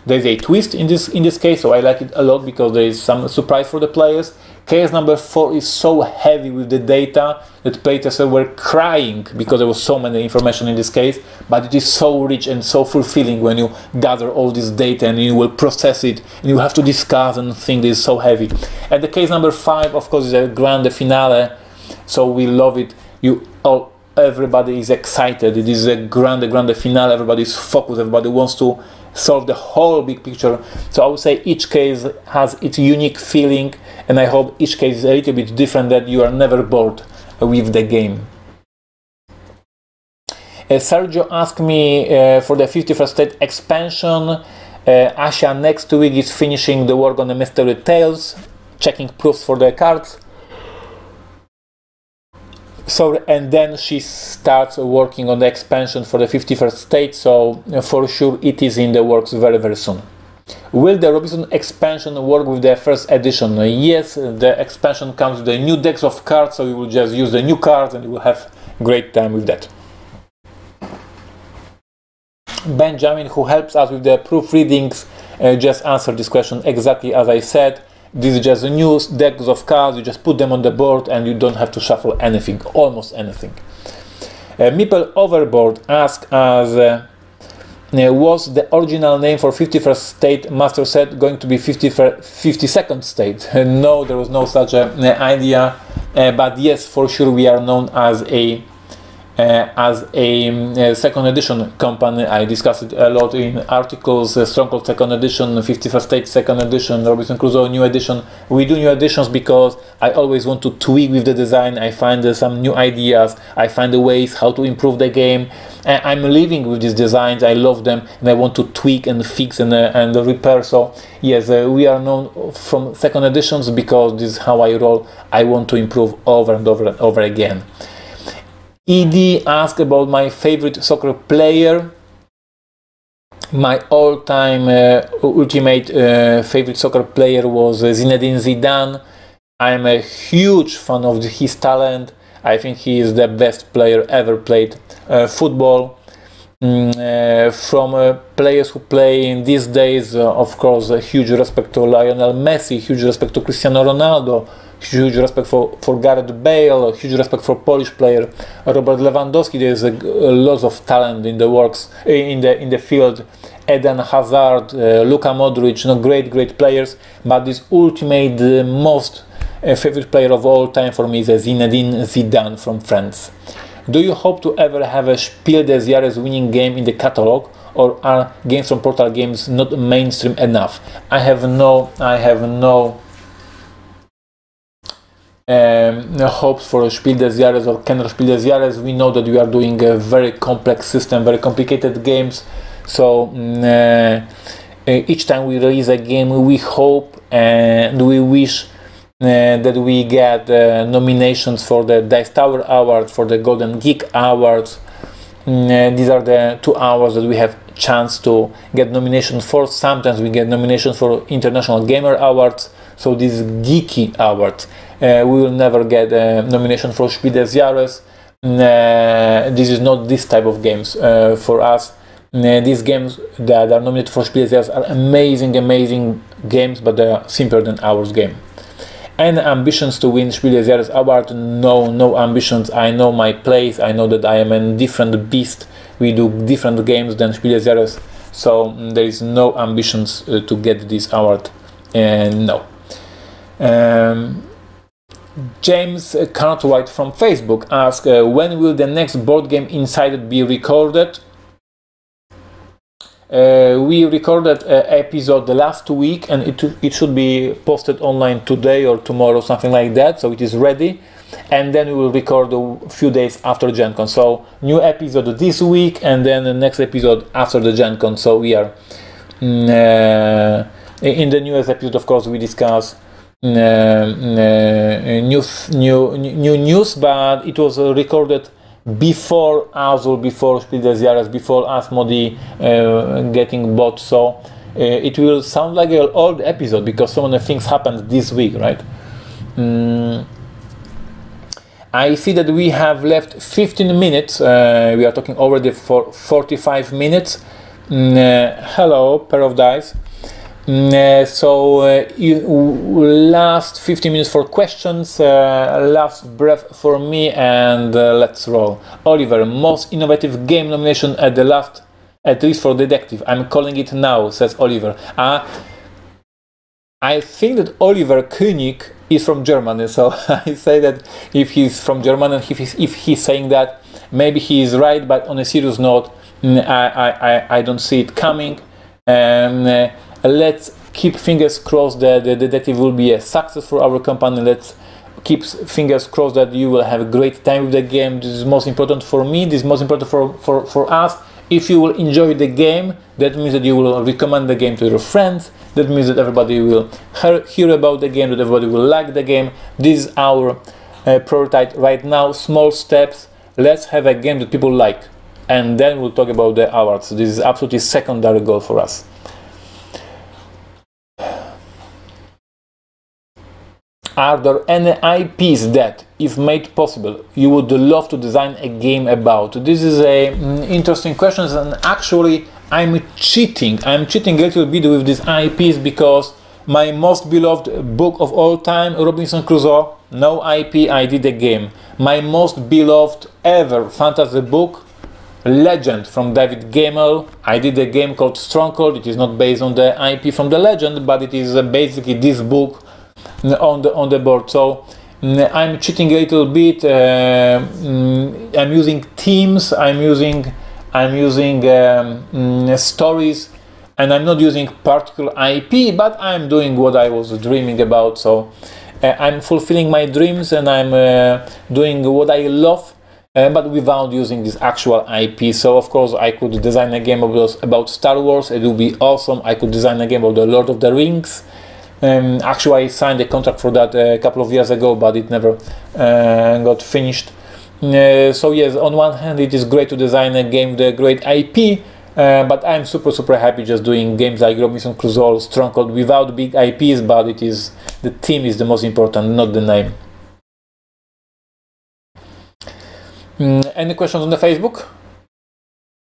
there's a twist in this case, so I like it a lot because there is some surprise for the players. Case number four is so heavy with the data that playtesters were crying because there was so many information in this case, but it is so rich and so fulfilling when you gather all this data and you will process it and you have to discuss and think this is so heavy. And the case number five, of course, is a grande finale, so we love it. Everybody is excited. It is a grande finale. Everybody is focused. Everybody wants to solve the whole big picture. So I would say each case has its unique feeling, and I hope each case is a little bit different, that you are never bored with the game. Sergio asked me for the 51st State expansion. Asia next week is finishing the work on the Mystery Tales, checking proofs for the cards. So, and then she starts working on the expansion for the 51st State, so for sure it is in the works very soon. Will the Robinson expansion work with the first edition? Yes, the expansion comes with the new decks of cards, so you will just use the new cards and you will have great time with that. Benjamin, who helps us with the proofreadings, just answered this question exactly as I said. This is just a new decks of cards, you just put them on the board and you don't have to shuffle anything, almost anything. Meeple Overboard asks us, was the original name for 51st State Master Set going to be 52nd State? No, there was no such idea, but yes, for sure we are known as a second edition company. I discussed it a lot in articles. Stronghold second edition, 51st State second edition, Robinson Crusoe new edition. We do new editions because I always want to tweak with the design. I find some new ideas, I find the ways how to improve the game. I'm living with these designs, I love them, and I want to tweak and fix and repair. So yes, we are known from second editions because this is how I roll. I want to improve over and over again. ED asked about my favorite soccer player. My all-time ultimate favorite soccer player was Zinedine Zidane. I'm a huge fan of his talent. I think he is the best player ever played football. From players who play in these days, of course, a huge respect to Lionel Messi, huge respect to Cristiano Ronaldo, huge respect for Gareth Bale, huge respect for Polish player Robert Lewandowski. There is a lot of talent in the works in the field Eden Hazard, Luka Modric, great players, but this ultimate most favorite player of all time for me is Zinedine Zidane from France. Do you hope to ever have a Spiel des Jahres winning game in the catalog, or are games from Portal Games not mainstream enough? I have no hopes for a Spiel des Jahres or Kenner Spiel des Jahres. We know that we are doing a very complex system, very complicated games. So each time we release a game, we hope and we wish that we get nominations for the Dice Tower Awards, for the Golden Geek Awards. These are the 2 awards that we have chance to get nominations for. Sometimes we get nominations for International Gamer Awards, so these geeky awards. We will never get a nomination for Spiel des Jahres. This is not this type of games for us. These games that are nominated for Spiel des Jahres are amazing games, but they are simpler than ours game. And ambitions to win Spiel des Jahres award? No ambitions. I know my place. I know that I am a different beast. We do different games than Spiel des Jahres, so there is no ambitions to get this award. No. James Cartwright from Facebook asks, when will the next Board Game Insider be recorded? We recorded an episode the last week, and it should be posted online today or tomorrow, something like that, so it is ready. And then we will record a few days after Gen Con. So new episode this week, and then the next episode after the Gen Con. So we are in the newest episode, of course, we discuss new news, but it was recorded before Azul, before Spiel des Jahres, before Asmodee getting bought, so it will sound like an old episode because so many things happened this week, right? I see that we have left 15 minutes. We are talking already for 45 minutes. Hello, pair of dice. Last 15 minutes for questions, last breath for me, and let's roll. Oliver, most innovative game nomination at least for Detective. I'm calling it now, says Oliver. I think that Oliver König is from Germany, so I say that if he's from Germany and if he's saying that, maybe he is right, but on a serious note, I don't see it coming. Let's keep fingers crossed that the Detective will be a success for our company. Let's keep fingers crossed that you will have a great time with the game. This is most important for me. This is most important for us. If you will enjoy the game, that means that you will recommend the game to your friends. That means that everybody will hear about the game, that everybody will like the game. This is our priority right now. Small steps. Let's have a game that people like, and then we'll talk about the awards. This is absolutely secondary goal for us. Are there any IPs that, if made possible, you would love to design a game about? This is an interesting question, and actually I'm cheating a little bit with these IPs because my most beloved book of all time, Robinson Crusoe, no IP, I did a game. My most beloved ever fantasy book, Legend from David Gemmell, I did a game called Stronghold. It is not based on the IP from the Legend, but it is basically this book on the board. So I'm cheating a little bit. I'm using themes, I'm using stories, and I'm not using particular IP, but I'm doing what I was dreaming about. So I'm fulfilling my dreams, and I'm doing what I love, but without using this actual IP. So of course I could design a game about Star Wars. It would be awesome. I could design a game about the Lord of the Rings. Actually I signed a contract for that a couple of years ago, but it never got finished. So yes, on one hand it is great to design a game with a great IP, but I'm super happy just doing games like Robinson Crusoe, Stronghold without big IPs, but it is the theme is the most important, not the name. Any questions on the Facebook?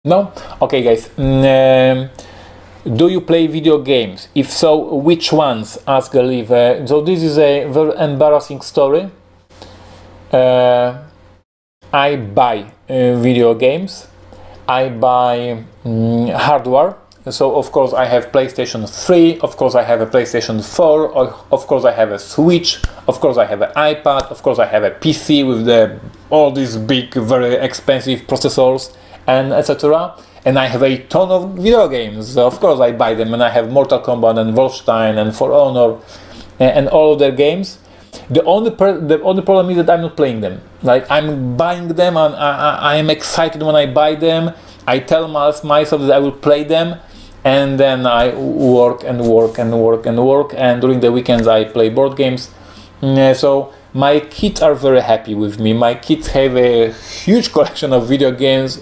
No? Okay guys. Do you play video games? If so, which ones? Ask Liv. So this is a very embarrassing story. I buy video games. I buy hardware So of course I have PlayStation 3, of course I have a PlayStation 4, of course I have a Switch, of course I have an iPad, of course I have a PC with all these big, very expensive processors and etc. And I have a ton of video games. Of course I buy them, and I have Mortal Kombat and Wolfenstein and For Honor and all of their games. The only problem is that I'm not playing them. Like, I'm buying them and I am excited when I buy them. I tell myself that I will play them, and then I work and work and work and work, and during the weekends I play board games. So my kids are very happy with me. My kids have a huge collection of video games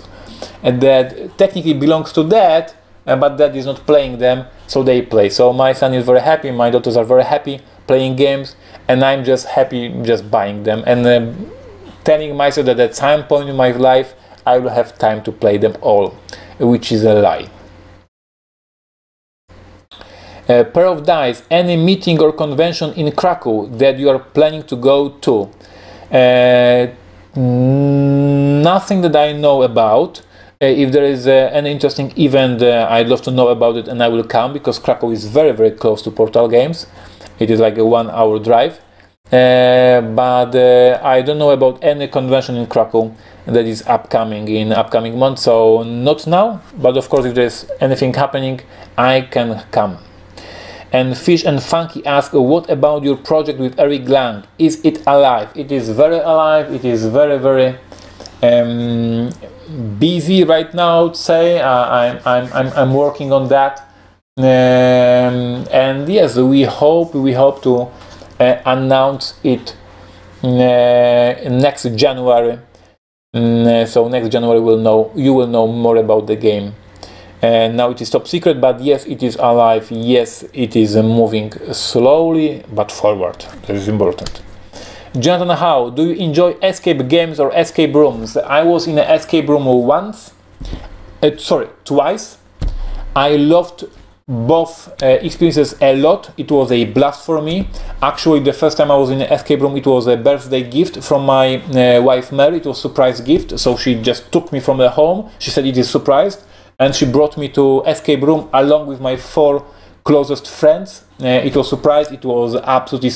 and that technically belongs to Dad, but Dad is not playing them, so they play. So my son is very happy, my daughters are very happy playing games, and I'm just happy just buying them and telling myself that at some point in my life I will have time to play them all, which is a lie. Pair of dice, any meeting or convention in Krakow that you are planning to go to? Nothing that I know about. If there is an interesting event, I'd love to know about it, and I will come, because Krakow is very, very close to Portal Games. It is like a 1-hour drive. But I don't know about any convention in Krakow that is upcoming in upcoming months, so not now, but of course if there's anything happening I can come. And Fish and Funky ask, what about your project with Eric Lang? Is it alive? It is very alive. It is very, very busy right now, I would say. I'm working on that, and yes, we hope to announce it next January. So next January you will know more about the game. Now it is top secret, but yes, it is alive. Yes, it is moving slowly but forward. That is important. Jonathan, how do you enjoy escape games or escape rooms? I was in an escape room twice. I loved both experiences a lot. It was a blast for me. Actually, the first time I was in an escape room, it was a birthday gift from my wife Mary. It was a surprise gift, so she just took me from the home. She said it is surprised, and she brought me to escape room along with my 4 closest friends. It was surprise. It was absolutely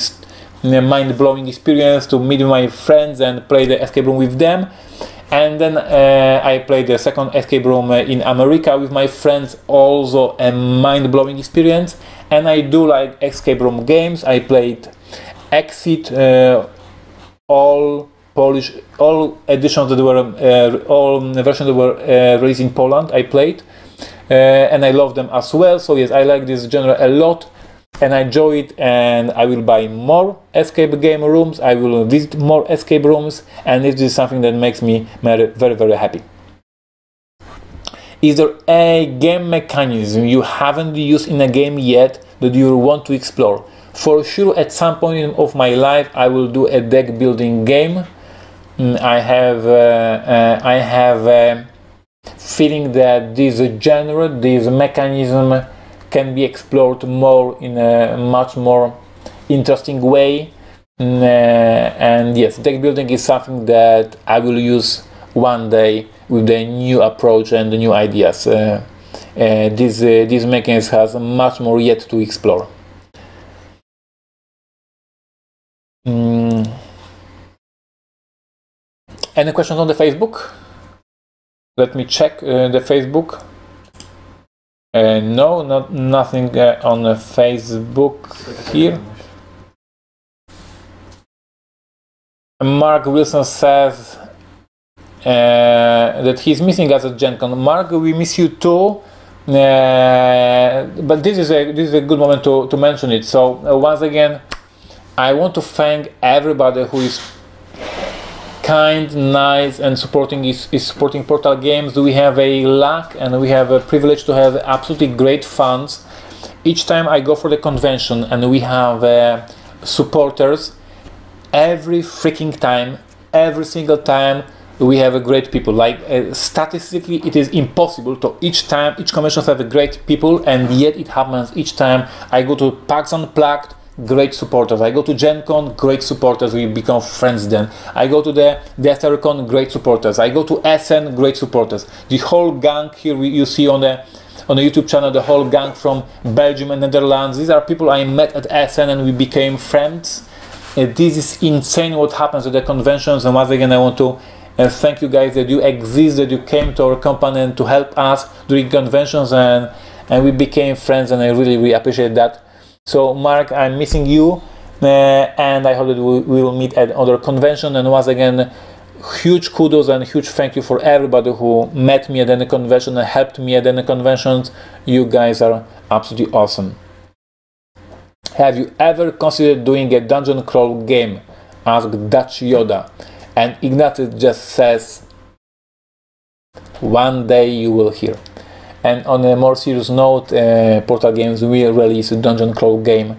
mind-blowing experience to meet my friends and play the escape room with them. And then I played the second escape room in America with my friends, also a mind-blowing experience. And I do like escape room games. I played Exit, all Polish, all editions that were, all versions that were released in Poland. I played, and I love them as well. So yes, I like this genre a lot, and I enjoy it, and I will buy more escape game rooms. I will visit more escape rooms, and this is something that makes me very, very happy. Is there a game mechanism you haven't used in a game yet that you want to explore? For sure, at some point of my life, I will do a deck building game. I have a feeling that this genre, this mechanism, can be explored more in a much more interesting way, and yes, deck building is something that I will use one day with the new approach and the new ideas. This mechanism has much more yet to explore. Any questions on the Facebook? Let me check the Facebook. No, nothing on Facebook here. Mark Wilson says that he's missing us at Gen Con. Mark, we miss you too. But this is a good moment to mention it. So once again, I want to thank everybody who is kind, nice, and supporting Portal Games. We have a luck and we have a privilege to have absolutely great fans. Each time I go for the convention and we have supporters, every freaking time, every single time, we have a great people. Like statistically, it is impossible to each convention have a great people, and yet it happens each time. I go to PAX Unplugged, great supporters. I go to Gen Con, great supporters, we become friends then. I go to the Dexterity, great supporters. I go to SN, great supporters. The whole gang here you see on the YouTube channel, the whole gang from Belgium and Netherlands. These are people I met at SN and we became friends. This is insane what happens at the conventions, and once again I want to thank you guys that you exist, that you came to our company and to help us during conventions, and we became friends, and I really appreciate that. So Mark, I'm missing you, and I hope that we will meet at other convention. And once again, huge kudos and huge thank you for everybody who met me at any convention and helped me at any conventions. You guys are absolutely awesome. Have you ever considered doing a dungeon crawl game? Asked Dutch Yoda. And Ignacy just says, one day you will hear. And on a more serious note, Portal Games will release a dungeon crawl game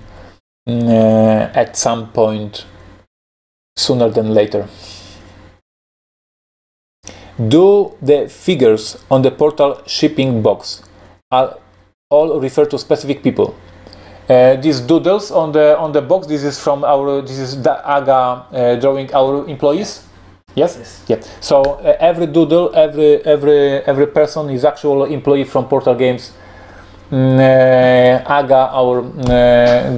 at some point sooner than later. Do the figures on the Portal shipping box all refer to specific people? These doodles on the box, this is the Aga drawing our employees. Yes. Yeah. So every doodle, every person is actual employee from Portal Games. Aga, our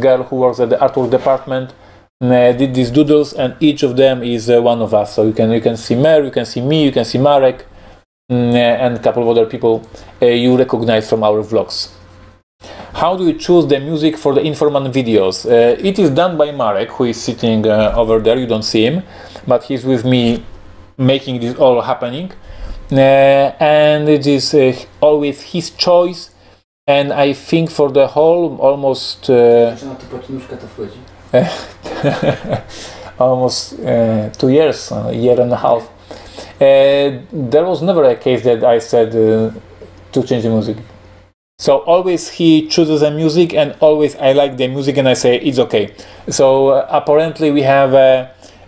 girl who works at the artwork department, did these doodles, and each of them is one of us. So you can see Mer, you can see me, you can see Marek, and a couple of other people you recognize from our vlogs. How do you choose the music for the Informant videos? It is done by Marek, who is sitting over there. You don't see him, but he's with me making this all happening. And it is always his choice. And I think for the whole almost almost 2 years, a year and a half, there was never a case that I said to change the music. So always he chooses a music, and always I like the music and I say it's okay. So apparently we have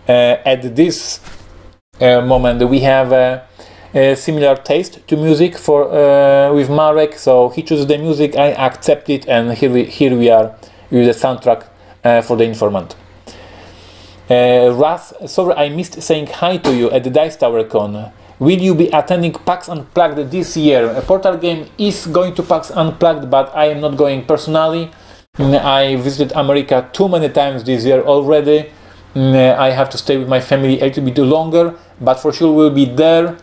at this moment we have a similar taste to music for with Marek. So he chooses the music, I accept it, and here we are with the soundtrack for the Informant. Raz, sorry I missed saying hi to you at the Dice Tower Con. Will you be attending PAX Unplugged this year? A Portal Game is going to PAX Unplugged, but I am not going personally. I visited America too many times this year already. I have to stay with my family a little bit longer, but for sure we'll be there.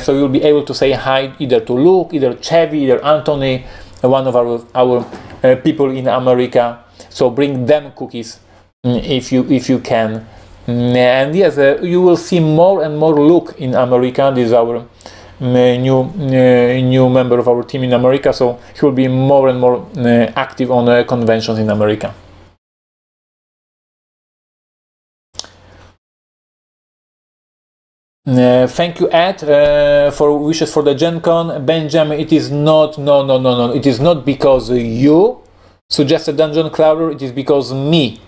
So you'll be able to say hi either to Luke, either Chevy, either Anthony, one of our people in America. So bring them cookies if you can. And yes, you will see more and more Luke in America. This is our new member of our team in America, so he will be more and more active on conventions in America. Thank you, Ed, for wishes for the Gen Con. Benjamin, it is not, no, it is not because you suggested Dungeon Crawler, it is because me,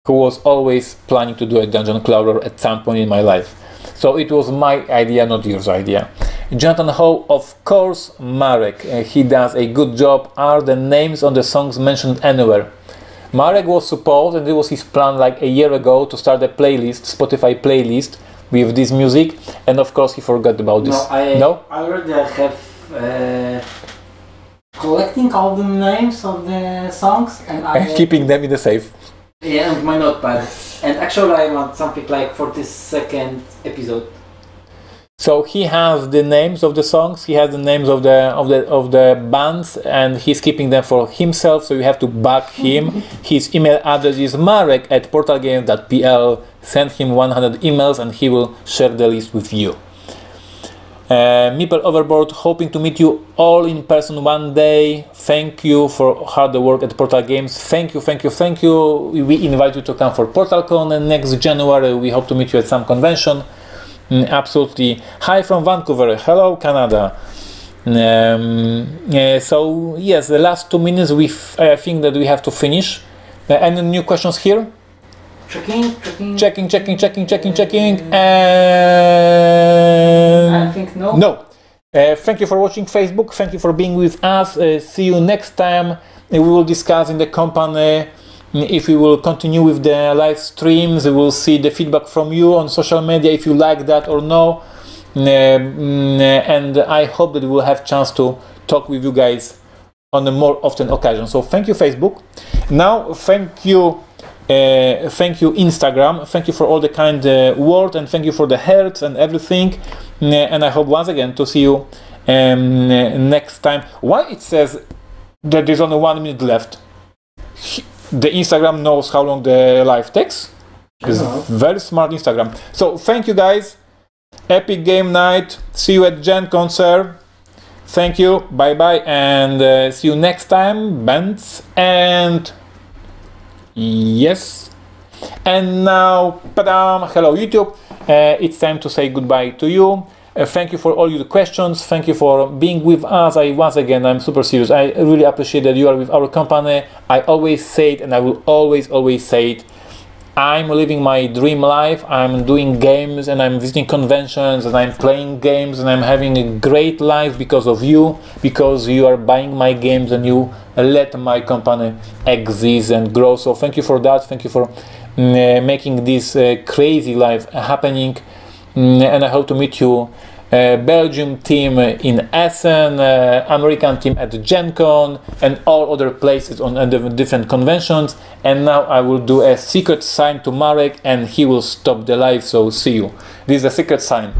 who was always planning to do a Dungeon Crawler at some point in my life. So it was my idea, not yours idea. Jonathan Howe, of course, Marek, he does a good job. Are the names on the songs mentioned anywhere? Marek was supposed, and it was his plan like a year ago, to start a playlist, Spotify playlist, with this music, and of course he forgot about this. No, I already have collecting all the names of the songs and keeping them in the safe. Yeah, and my notepad. And actually I want something like 42nd episode. So he has the names of the songs, he has the names of the bands, and he's keeping them for himself, so you have to back him. His email address is marek@portalgames.pl. Send him 100 emails and he will share the list with you. Meeple Overboard, hoping to meet you all in person one day. Thank you for hard work at Portal Games. Thank you. We invite you to come for PortalCon next January. We hope to meet you at some convention. Absolutely. Hi from Vancouver. Hello, Canada. So yes, the last 2 minutes. I think that we have to finish. Any new questions here? Checking. And I think no. No. Thank you for watching Facebook. Thank you for being with us. See you next time. We will discuss in the company if we will continue with the live streams. We will see the feedback from you on social media if you like that or no. And I hope that we will have chance to talk with you guys on a more often occasion. So thank you, Facebook. Now thank you Instagram. Thank you for all the kind word, and thank you for the hearts and everything. And I hope once again to see you next time. Why it says that there's only 1 minute left? The Instagram knows how long the live takes. It's very smart Instagram. So thank you guys. Epic game night. See you at Gen concert. Thank you. Bye bye, and see you next time, bands. And yes. And now, padam, hello YouTube. It's time to say goodbye to you. Thank you for all your questions. Thank you for being with us. Once again, I'm super serious. I really appreciate that you are with our company. I always say it, and I will always say it. I'm living my dream life. I'm doing games, and I'm visiting conventions, and I'm playing games, and I'm having a great life because of you, because you are buying my games and you let my company exist and grow. So thank you for that. Thank you for making this crazy life happening. And I hope to meet you, Belgium team in Essen, American team at Gen Con, and all other places on different conventions. And now I will do a secret sign to Marek, and he will stop the live. So see you. This is a secret sign.